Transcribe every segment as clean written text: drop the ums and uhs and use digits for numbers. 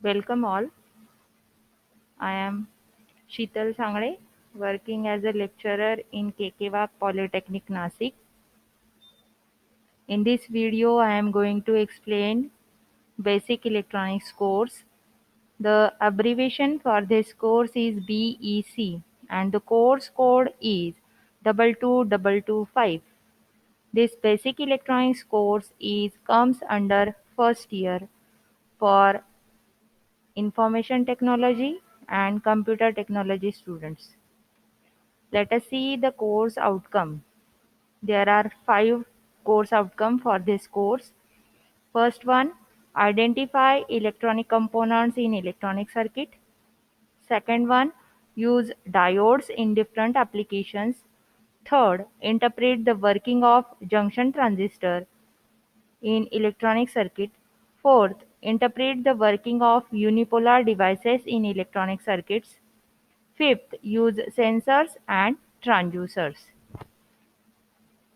Welcome all. I am Sheetal Sangre, working as a lecturer in Kekewak Polytechnic Nasik. In this video, I am going to explain basic electronics course. The abbreviation for this course is BEC and the course code is 22225. This basic electronics course is comes under first year for information technology and computer technology students. Let us see the course outcome. There are 5 course outcome for this course. First one, identify electronic components in electronic circuit. Second one, use diodes in different applications. Third, interpret the working of junction transistor in electronic circuit. Fourth, interpret the working of unipolar devices in electronic circuits. Fifth, use sensors and transducers.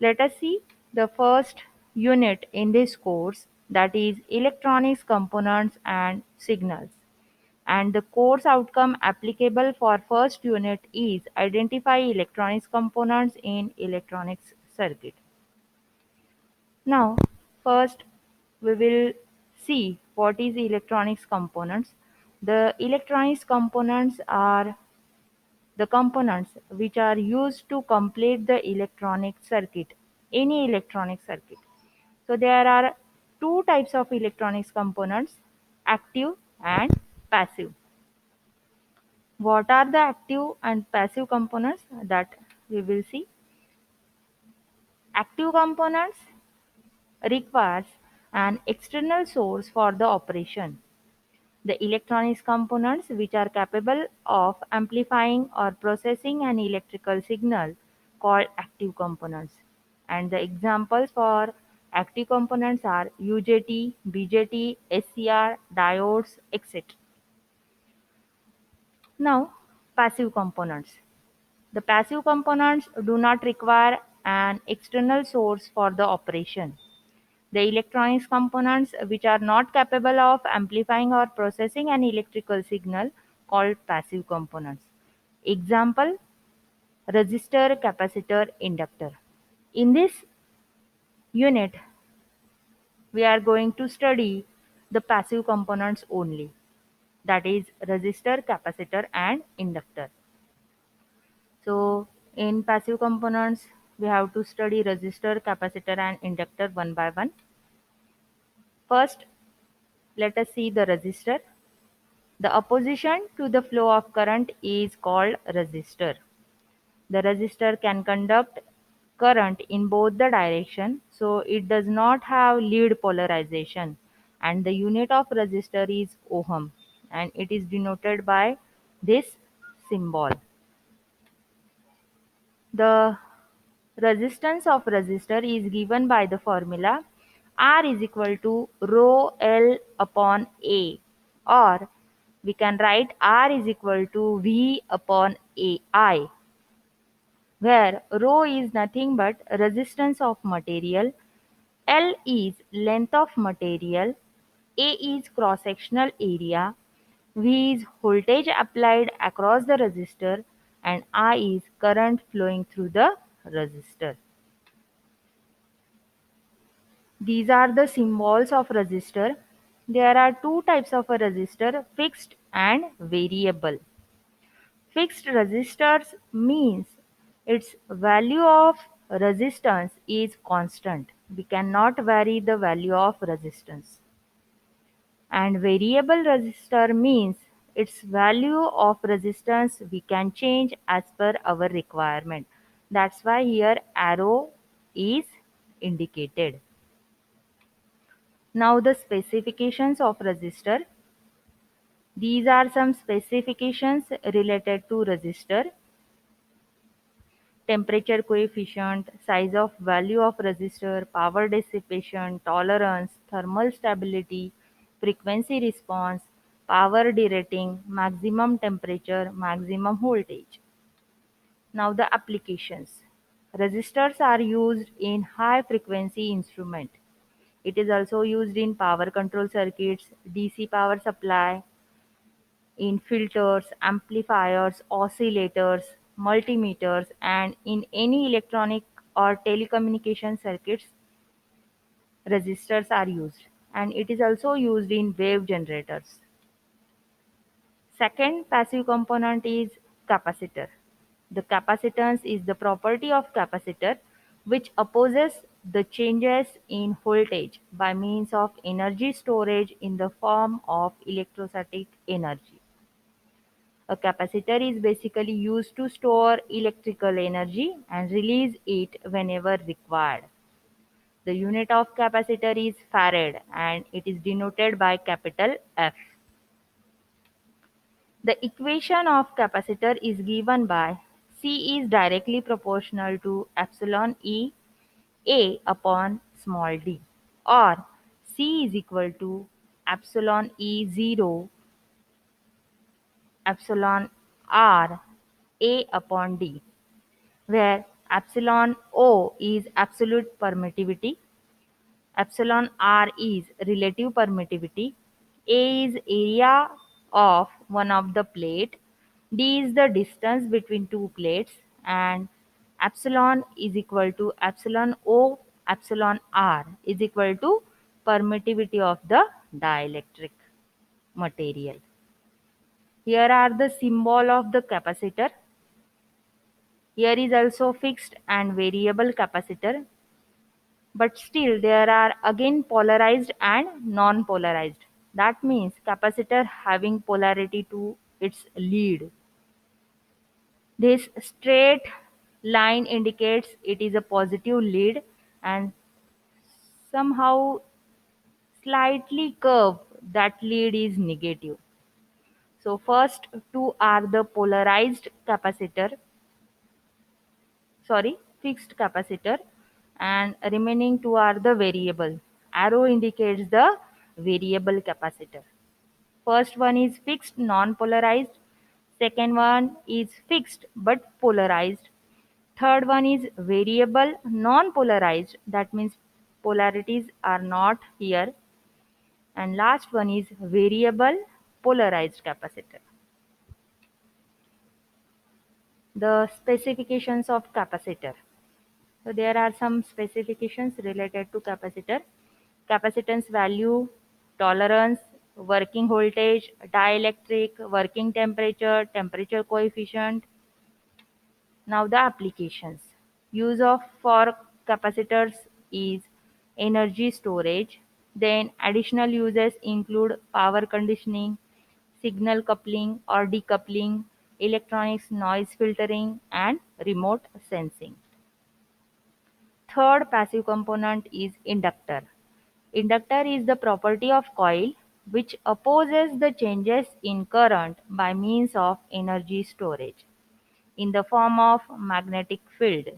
Let us see the first unit in this course, that is electronics components and signals. And the course outcome applicable for first unit is identify electronics components in electronics circuit. Now, first we will see what is electronics components. The electronics components are the components which are used to complete the electronic circuit, any electronic circuit. So there are two types of electronics components, active and passive. What are the active and passive components that we will see? Active components requires an external source for the operation. The electronics components which are capable of amplifying or processing an electrical signal called active components. And the examples for active components are UJT, BJT, SCR, diodes, etc. Now, passive components. The passive components do not require an external source for the operation. The electronics components which are not capable of amplifying or processing an electrical signal called passive components. Example, resistor, capacitor, inductor. In this unit, we are going to study the passive components only, that is resistor, capacitor and inductor. So in passive components, we have to study resistor, capacitor and inductor one by one. First, let us see the resistor. The opposition to the flow of current is called resistor. The resistor can conduct current in both the direction, so it does not have lead polarization, and the unit of resistor is ohm, and it is denoted by this symbol. The resistance of resistor is given by the formula R is equal to rho L upon A, or we can write R is equal to V upon AI, where rho is nothing but resistance of material, L is length of material, A is cross-sectional area, V is voltage applied across the resistor, and I is current flowing through the resistor. These are the symbols of resistor. There are two types of a resistor, fixed and variable. Fixed resistors means its value of resistance is constant. We cannot vary the value of resistance. And variable resistor means its value of resistance we can change as per our requirement. That's why here arrow is indicated. Now the specifications of resistor. These are some specifications related to resistor: temperature coefficient, size of value of resistor, power dissipation, tolerance, thermal stability, frequency response, power derating, maximum temperature, maximum voltage. Now the applications. Resistors are used in high frequency instrument. It is also used in power control circuits, DC power supply, in filters, amplifiers, oscillators, multimeters, and in any electronic or telecommunication circuits, resistors are used, and it is also used in wave generators. Second passive component is capacitor. The capacitance is the property of capacitor which opposes the changes in voltage by means of energy storage in the form of electrostatic energy. A capacitor is basically used to store electrical energy and release it whenever required. The unit of capacitor is farad and it is denoted by capital F. The equation of capacitor is given by C is directly proportional to epsilon E A upon small d, or C is equal to epsilon E 0 epsilon R A upon d, where epsilon O is absolute permittivity, epsilon R is relative permittivity, A is area of one of the plate, D is the distance between two plates, and epsilon is equal to epsilon O epsilon R is equal to permittivity of the dielectric material. Here are the symbol of the capacitor. Here is also fixed and variable capacitor, but still there are again polarized and non-polarized. That means capacitor having polarity to its lead. This straight line indicates it is a positive lead, and somehow slightly curved that lead is negative. So first two are the polarized capacitor, sorry, fixed capacitor, and remaining two are the variable. Arrow indicates the variable capacitor. First one is fixed non-polarized, second one is fixed but polarized, third one is variable non-polarized, that means polarities are not here, and last one is variable polarized capacitor. The specifications of capacitor. So there are some specifications related to capacitor. Capacitance value, tolerance, working voltage, dielectric, working temperature, temperature coefficient. Now the applications. Use of for capacitors is energy storage. Then additional uses include power conditioning, signal coupling or decoupling, electronics noise filtering, and remote sensing. Third passive component is inductor. Inductor is the property of coil which opposes the changes in current by means of energy storage in the form of magnetic field.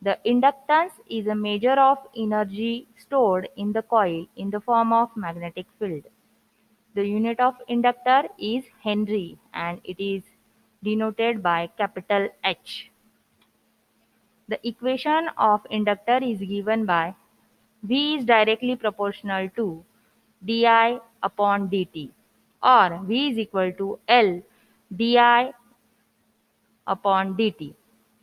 The inductance is a measure of energy stored in the coil in the form of magnetic field. The unit of inductor is Henry and it is denoted by capital H. The equation of inductor is given by V is directly proportional to di upon dt, or V is equal to L di upon dt,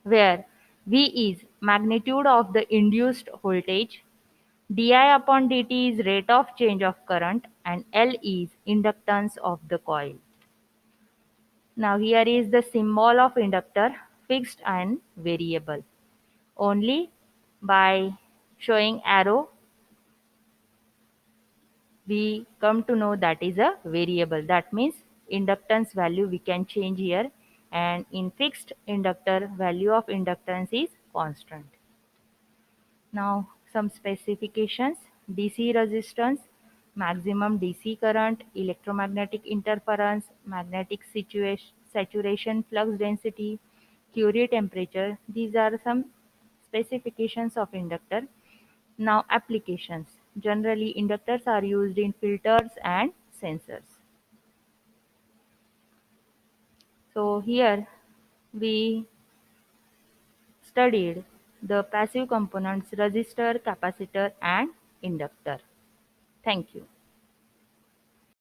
where V is magnitude of the induced voltage, di upon dt is rate of change of current, and L is inductance of the coil. Now here is the symbol of inductor, fixed and variable. Only by showing arrow we come to know that is a variable. That means inductance value we can change here, and in fixed inductor value of inductance is constant. Now some specifications: DC resistance, maximum DC current, electromagnetic interference, magnetic saturation flux density, Curie temperature. These are some specifications of inductor. Now applications. Generally inductors are used in filters and sensors. So here we studied the passive components resistor, capacitor and inductor. Thank you.